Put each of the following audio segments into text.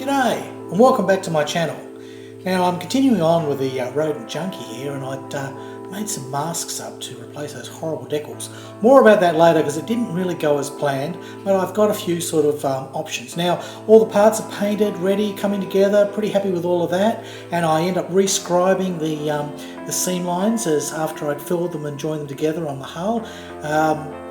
G'day and welcome back to my channel. Now I'm continuing on with the Roden Junkie here, and I'd made some masks up to replace those horrible decals. More about that later because it didn't really go as planned, but I've got a few sort of options. Now all the parts are painted, ready, coming together, pretty happy with all of that, and I end up rescribing the seam lines as after I'd filled them and joined them together on the hull.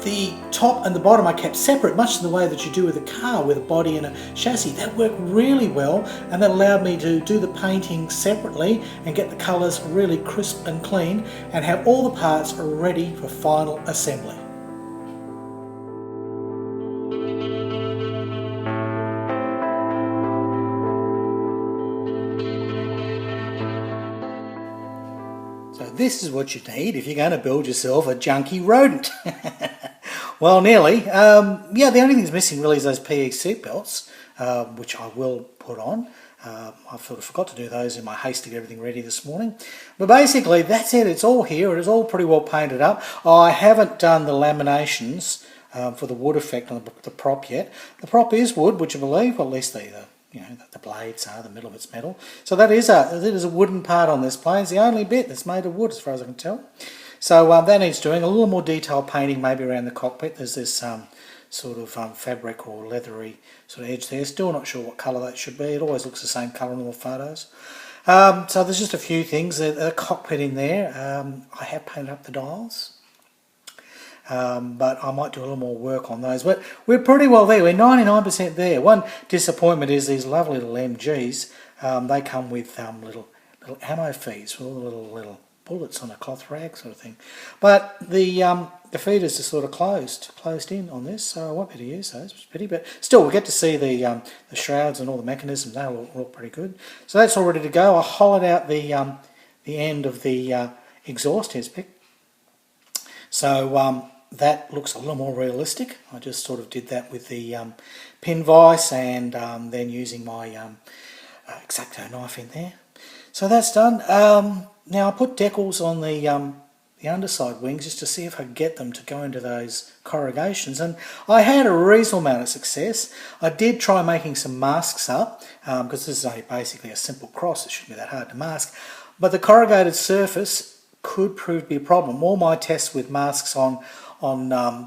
The top and the bottom I kept separate, much in the way that you do with a car with a body and a chassis. That worked really well, and that allowed me to do the painting separately and get the colours really crisp and clean and have all the parts ready for final assembly. So this is what you need if you're going to build yourself a junky rodent. Well, nearly. Yeah, the only thing that's missing really is those PE seat belts, which I will put on. I sort of forgot to do those in my haste to get everything ready this morning. But basically, that's it. It's all here. It is all pretty well painted up. I haven't done the laminations for the wood effect on the prop yet. The prop is wood, which I believe, well, at least the blades are, the middle of it's metal. So that is a wooden part on this plane. It's the only bit that's made of wood as far as I can tell. So that needs doing. A little more detailed painting maybe around the cockpit. There's this sort of fabric or leathery sort of edge there. Still not sure what colour that should be. It always looks the same colour in all the photos. So there's just a few things. The cockpit in there, I have painted up the dials. But I might do a little more work on those. But we're pretty well there. We're 99% there. One disappointment is these lovely little MGs. They come with little ammo feeds with all the little bullets on a cloth rag sort of thing. But the feeders are sort of closed in on this, so I won't be able to use those. It's a pity, but still we'll get to see the shrouds and all the mechanisms. They'll look pretty good. So that's all ready to go. I hollowed out the end of the exhaust here's pick. So that looks a little more realistic. I just sort of did that with the pin vise and then using my X-Acto knife in there. So that's done. Now I put decals on the underside wings just to see if I could get them to go into those corrugations, and I had a reasonable amount of success. I did try making some masks up because this is only basically a simple cross. It shouldn't be that hard to mask, but the corrugated surface could prove to be a problem. All my tests with masks on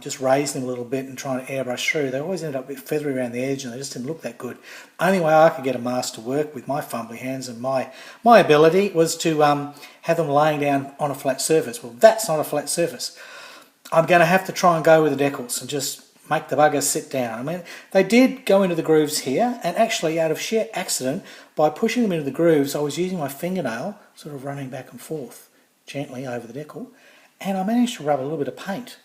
just raising them a little bit and trying to airbrush through, they always ended up a bit feathery around the edge and they just didn't look that good. Only way I could get a mask to work with my fumbly hands and my ability was to have them laying down on a flat surface. Well, that's not a flat surface. I'm going to have to try and go with the decals and just make the buggers sit down. I mean, they did go into the grooves here, and actually out of sheer accident, by pushing them into the grooves, I was using my fingernail sort of running back and forth gently over the decal, and I managed to rub a little bit of paint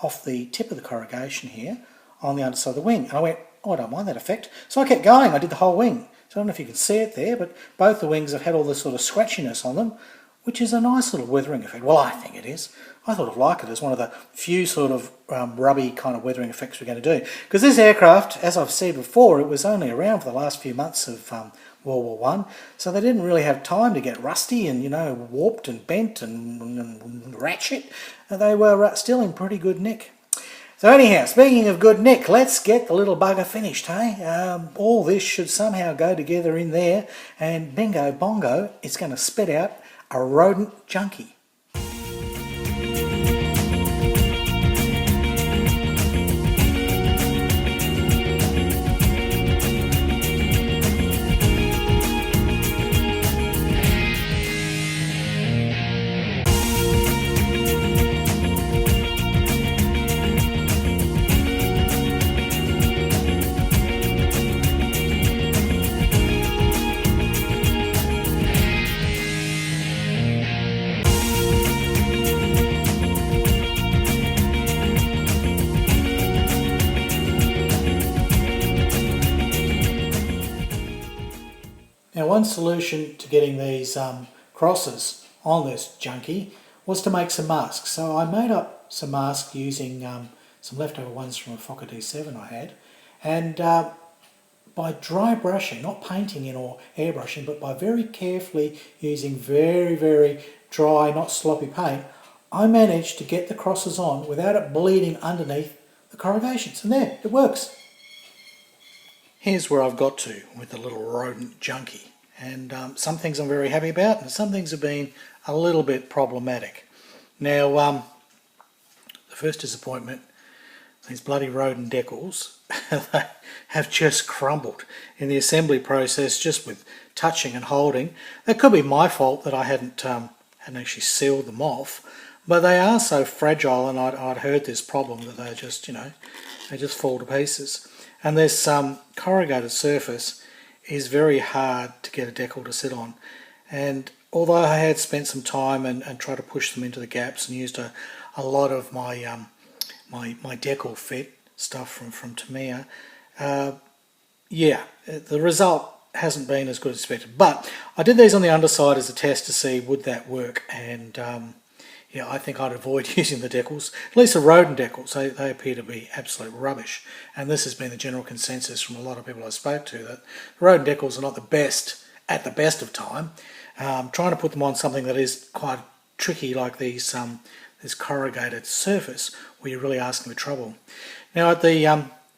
off the tip of the corrugation here on the underside of the wing. And I went, oh, I don't mind that effect. So I kept going. I did the whole wing. So I don't know if you can see it there, but both the wings have had all this sort of scratchiness on them, which is a nice little weathering effect. Well, I think it is. I sort of like it as one of the few sort of rubby kind of weathering effects we're going to do. Because this aircraft, as I've said before, it was only around for the last few months of World War I, so they didn't really have time to get rusty and, warped and bent and ratchet. They were still in pretty good nick. So anyhow, speaking of good nick, let's get the little bugger finished, hey? All this should somehow go together in there, and bingo bongo, it's going to spit out a rodent junkie. Now, one solution to getting these crosses on this junkie was to make some masks. So I made up some masks using some leftover ones from a Fokker D7 I had, and by dry brushing, not painting in or airbrushing, but by very carefully using very, very dry, not sloppy paint, I managed to get the crosses on without it bleeding underneath the corrugations. And there, it works. here's where I've got to with the little rodent junkie. And some things I'm very happy about, and some things have been a little bit problematic. Now, the first disappointment, these bloody Roden Decals, they have just crumbled in the assembly process, just with touching and holding. That could be my fault that I hadn't actually sealed them off, but they are so fragile, and I'd heard this problem that they just, they just fall to pieces. And this corrugated surface is very hard to get a decal to sit on. And although I had spent some time and tried to push them into the gaps and used a lot of my my decal fit stuff from Tamiya, yeah, the result hasn't been as good as expected. But I did these on the underside as a test to see would that work, and yeah, I think I'd avoid using the decals, at least the Roden decals. They appear to be absolute rubbish, and this has been the general consensus from a lot of people I spoke to, that the Roden decals are not the best at the best of time. Trying to put them on something that is quite tricky, like these this corrugated surface, where you're really asking for trouble. Now, at the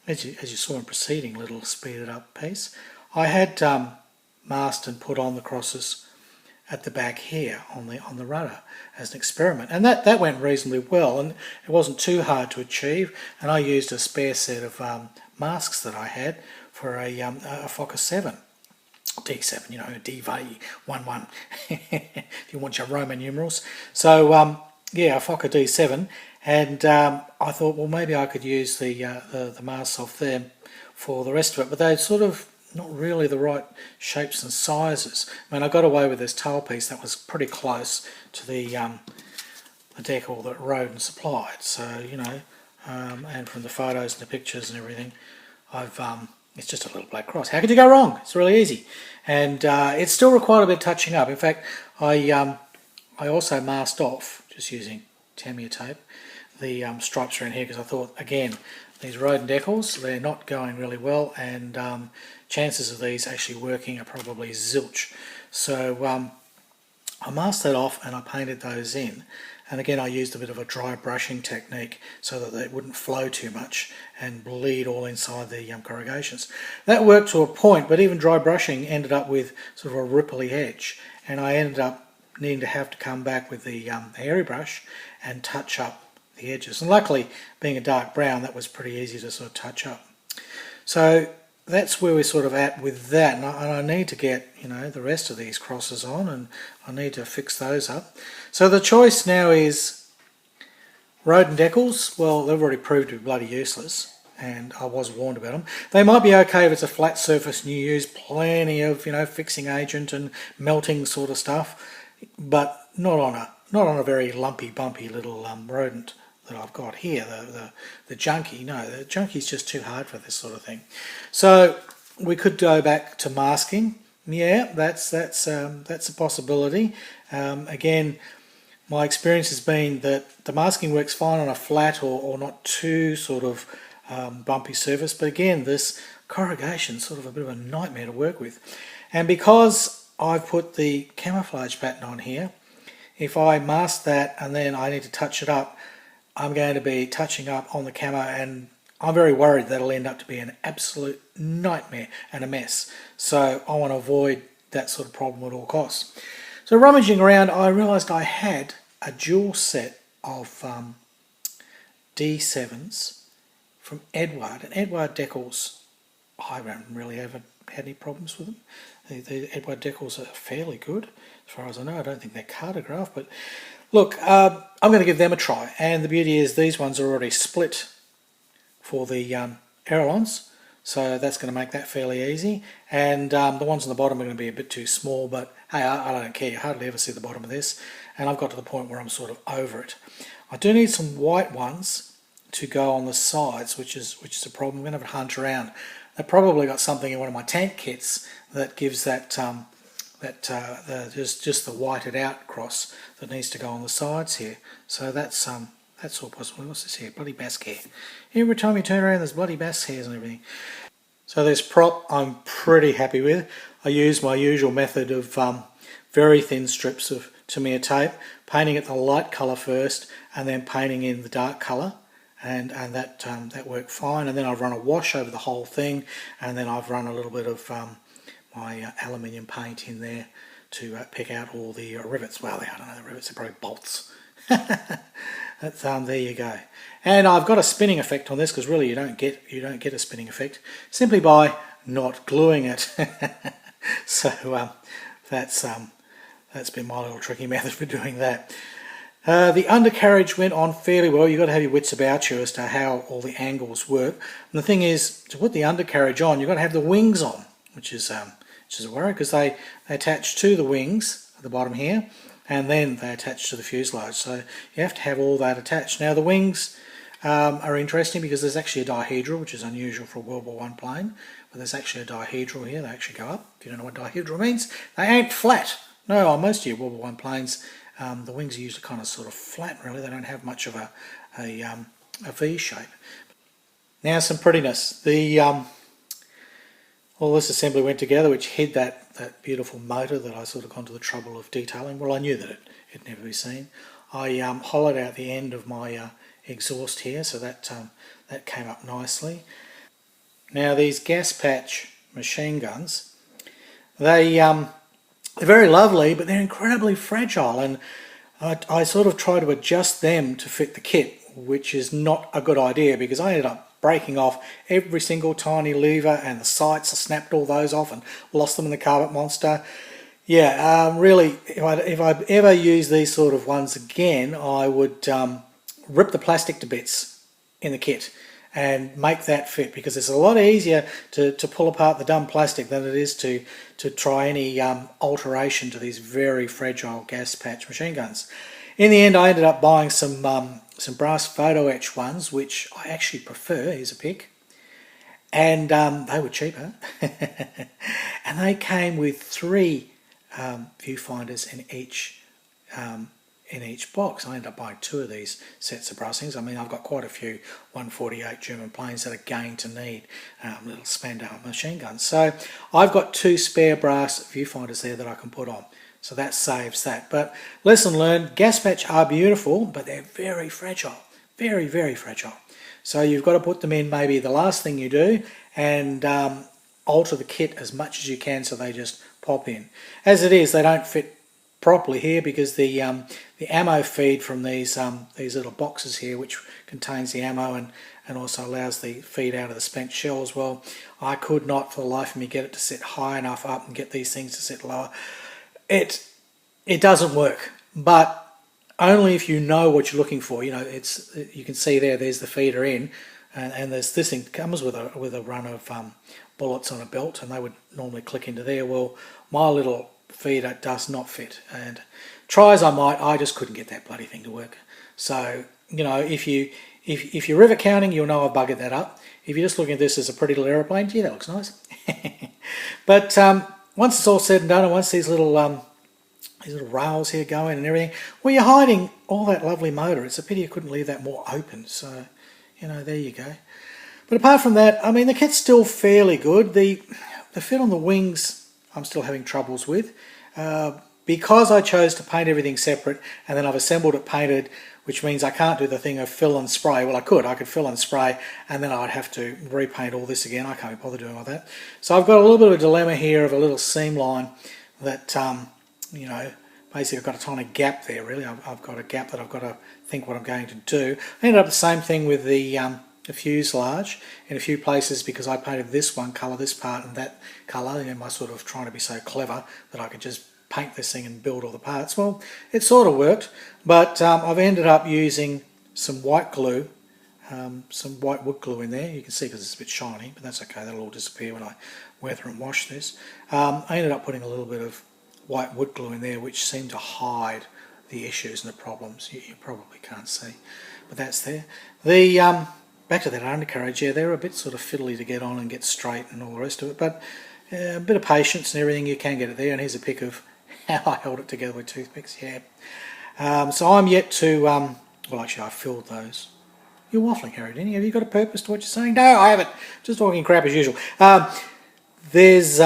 as you saw in preceding little speeded up piece, I had masked and put on the crosses at the back here on the rudder as an experiment, and that went reasonably well, and it wasn't too hard to achieve. And I used a spare set of masks that I had for a Fokker 7. D7, DV 11 if you want your Roman numerals. So yeah, a Fokker D7, and I thought, well, maybe I could use the masks off there for the rest of it, but they're sort of not really the right shapes and sizes. I mean, I got away with this tailpiece that was pretty close to the decal that Roden supplied. So and from the photos and the pictures and everything, I've it's just a little black cross. How could you go wrong? It's really easy, and it still required a bit of touching up. In fact, I also masked off, just using Tamiya tape, the stripes around here, because I thought, again, these Roden decals, they're not going really well, and chances of these actually working are probably zilch. So I masked that off and I painted those in. And again, I used a bit of a dry brushing technique so that they wouldn't flow too much and bleed all inside the corrugations. That worked to a point, but even dry brushing ended up with sort of a ripply edge, and I ended up needing to have to come back with the hairy brush and touch up the edges. And luckily, being a dark brown, that was pretty easy to sort of touch up. So that's where we're sort of at with that, and I need to get the rest of these crosses on, and I need to fix those up. So the choice now is Roden decals. Well, they've already proved to be bloody useless, and I was warned about them. They might be okay if it's a flat surface and you use plenty of fixing agent and melting sort of stuff, but not on a very lumpy, bumpy little rodent that I've got here, the junkie. No, the junkie's just too hard for this sort of thing. So we could go back to masking. Yeah, that's a possibility. Again, my experience has been that the masking works fine on a flat or not too sort of bumpy surface, but again, this corrugation's sort of a bit of a nightmare to work with. And because I've put the camouflage pattern on here, if I mask that and then I need to touch it up, I'm going to be touching up on the camo, and I'm very worried that'll end up to be an absolute nightmare and a mess. So I want to avoid that sort of problem at all costs. So rummaging around, I realised I had a dual set of D7s from Edward, and Edward decals, I haven't really ever had any problems with them. The Edward decals are fairly good, as far as I know. I don't think they're cartograph, but look, I'm going to give them a try. And the beauty is these ones are already split for the ailerons, so that's going to make that fairly easy. And the ones on the bottom are going to be a bit too small, but hey, I don't care. You hardly ever see the bottom of this, and I've got to the point where I'm sort of over it. I do need some white ones to go on the sides, which is a problem. I'm going to have to hunt around. I've probably got something in one of my tank kits that gives that just the whited out cross that needs to go on the sides here. So that's all possible. What's this here? Bloody bask hair. Every time you turn around, there's bloody bask hairs and everything. So this prop I'm pretty happy with. I use my usual method of very thin strips of Tamiya tape, painting it the light colour first, and then painting in the dark colour and that worked fine. And then I've run a wash over the whole thing, and then I've run a little bit of my aluminium paint in there to pick out all the rivets. Well, I don't know, the rivets are probably bolts. That's, there you go. And I've got a spinning effect on this, because really you don't get a spinning effect simply by not gluing it. So that's been my little tricky method for doing that. The undercarriage went on fairly well. You've got to have your wits about you as to how all the angles work. And the thing is, to put the undercarriage on, you've got to have the wings on, which is a worry, because they attach to the wings at the bottom here, and then they attach to the fuselage. So you have to have all that attached. Now the wings are interesting because there's actually a dihedral, which is unusual for a World War I plane, but there's actually a dihedral here. They actually go up. If you don't know what dihedral means, they ain't flat. No, on most of your World War I planes, the wings are usually kind of sort of flat, really. They don't have much of a V shape. Now some prettiness. All this assembly went together, which hid that beautiful motor that I sort of gone to the trouble of detailing. Well, I knew that it'd never be seen. I hollowed out the end of my exhaust here, so that came up nicely. Now these gas patch machine guns, they're very lovely, but they're incredibly fragile, and I sort of try to adjust them to fit the kit, which is not a good idea, because I ended up breaking off every single tiny lever and the sights. I snapped all those off and lost them in the carpet monster. Yeah, really, if I ever use these sort of ones again, I would rip the plastic to bits in the kit and make that fit, because it's a lot easier to pull apart the dumb plastic than it is to try any alteration to these very fragile gas patch machine guns. In the end, I ended up buying some brass photo etch ones, which I actually prefer. Here's a pic. And they were cheaper. And they came with 3 viewfinders in each box. I ended up buying 2 of these sets of brassings. I mean, I've got quite a few 148 German planes that are going to need little Spandau machine guns. So I've got 2 spare brass viewfinders there that I can put on. So that saves that. But lesson learned, gas patch are beautiful, but they're very fragile. Very, very fragile. So you've got to put them in maybe the last thing you do, and alter the kit as much as you can so they just pop in. As it is, they don't fit properly here, because the ammo feed from these little boxes here, which contains the ammo and also allows the feed out of the spent shells, well, I could not for the life of me get it to sit high enough up and get these things to sit lower. It doesn't work, but only if you know what you're looking for. You know, you can see there's the feeder in, and there's this thing comes with a run of bullets on a belt, and they would normally click into there. Well, my little feeder does not fit, and try as I might, I just couldn't get that bloody thing to work. So, you know, if you're rivet counting, you'll know I've buggered that up. If you're just looking at this as a pretty little aeroplane, gee, that looks nice. But once it's all said and done, and once these little rails here go in and everything, well, you're hiding all that lovely motor. It's a pity you couldn't leave that more open. So, you know, there you go. But apart from that, I mean, the kit's still fairly good. The fit on the wings, I'm still having troubles with. Because I chose to paint everything separate, and then I've assembled it painted, which means I can't do the thing of fill and spray. Well, I could fill and spray, and then I'd have to repaint all this again. I can't be bothered doing all that. So I've got a little bit of a dilemma here of a little seam line that, you know, basically I've got a tiny gap there, really. I've got a gap that I've got to think what I'm going to do. I ended up the same thing with the fuselage in a few places, because I painted this one colour, this part, and that colour, and I sort of trying to be so clever that I could just paint this thing and build all the parts. Well, it sort of worked, but I've ended up using some white glue, some white wood glue in there. You can see because it's a bit shiny, but that's okay, that'll all disappear when I weather and wash this. I ended up putting a little bit of white wood glue in there, which seemed to hide the issues and the problems. You probably can't see, but that's there. The back to that undercarriage, yeah, they're a bit sort of fiddly to get on and get straight and all the rest of it, but a bit of patience and everything, you can get it there. And here's a pic of how I held it together with toothpicks, yeah. So I'm yet to, well, actually I filled those. You're waffling, Harry, didn't you? Have you got a purpose to what you're saying? No, I haven't. Just talking crap as usual. There's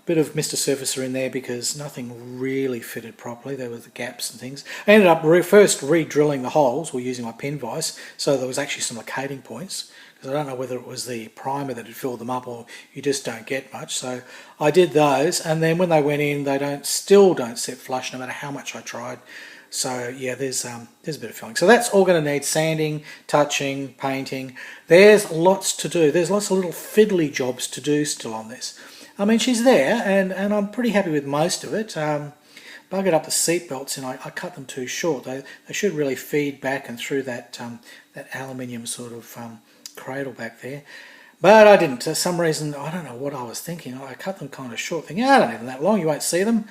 bit of Mr. Surfacer in there because nothing really fitted properly. There were the gaps and things. I ended up first re-drilling the holes or using my pin vise, so there was actually some locating points, because I don't know whether it was the primer that had filled them up or you just don't get much. So I did those, and then when they went in, they still don't set flush no matter how much I tried. So yeah, there's a bit of filling. So that's all going to need sanding, touching, painting. There's lots to do. There's lots of little fiddly jobs to do still on this. I mean, she's there, and I'm pretty happy with most of it. Buggered up the seat belts, and I cut them too short. They should really feed back and through that aluminium sort of cradle back there. But I didn't. For some reason, I don't know what I was thinking. I cut them kind of short, thinking, I don't need them that long, you won't see them.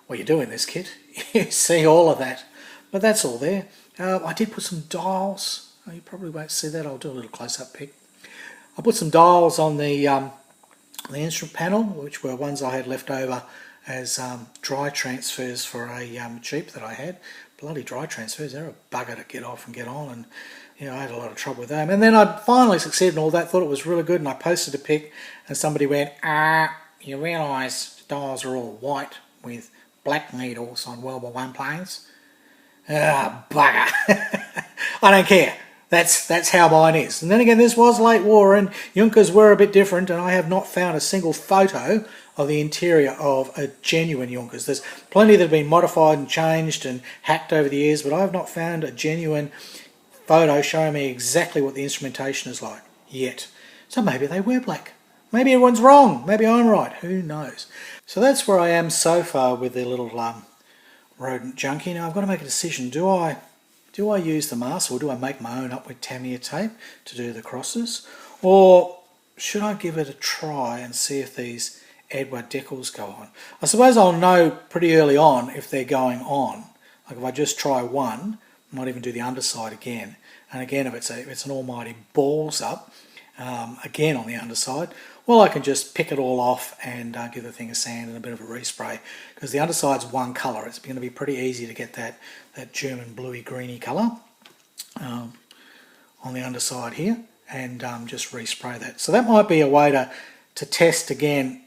Well, you do in this kit. You see all of that. But that's all there. I did put some dials. You probably won't see that. I'll do a little close-up pic. I put some dials on the instrument panel, which were ones I had left over as dry transfers for a Jeep that I had. Bloody dry transfers, they're a bugger to get off and get on, and you know, I had a lot of trouble with them. And then I finally succeeded in all that, thought it was really good, and I posted a pic, and somebody went, you realise dials are all white with black needles on World War I planes? Bugger. I don't care. That's how mine is. And then again, this was late war and Junkers were a bit different, and I have not found a single photo of the interior of a genuine Junkers. There's plenty that have been modified and changed and hacked over the years, but I have not found a genuine photo showing me exactly what the instrumentation is like yet. So maybe they were black. Maybe everyone's wrong. Maybe I'm right. Who knows? So that's where I am so far with the little Roden Junkie. Now I've got to make a decision. Do I use the mask, or do I make my own up with Tamiya tape to do the crosses? Or should I give it a try and see if these Edward decals go on? I suppose I'll know pretty early on if they're going on. Like if I just try one, I might even do the underside again. And again, if it's an almighty balls up, again on the underside, well, I can just pick it all off and give the thing a sand and a bit of a respray, because the underside's one colour. It's going to be pretty easy to get that German bluey greeny colour on the underside here, and just respray that. So that might be a way to test again,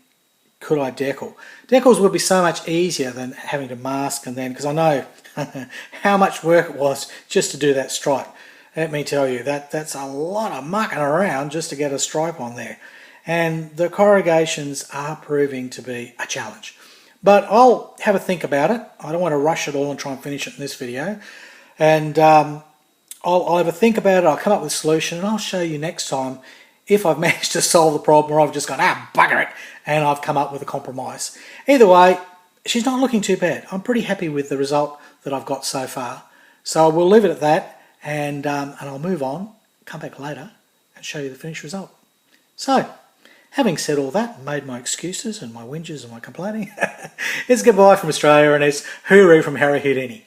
could I decal? Decals would be so much easier than having to mask, and then, because I know how much work it was just to do that stripe. Let me tell you, that's a lot of mucking around just to get a stripe on there. And the corrugations are proving to be a challenge. But I'll have a think about it. I don't want to rush it all and try and finish it in this video. And I'll have a think about it, I'll come up with a solution, and I'll show you next time if I've managed to solve the problem, or I've just gone, bugger it, and I've come up with a compromise. Either way, she's not looking too bad. I'm pretty happy with the result that I've got so far. So we'll leave it at that, and I'll move on, come back later, and show you the finished result. So, having said all that, made my excuses and my whinges and my complaining, it's goodbye from Australia, and it's hooroo from Harry Houdini.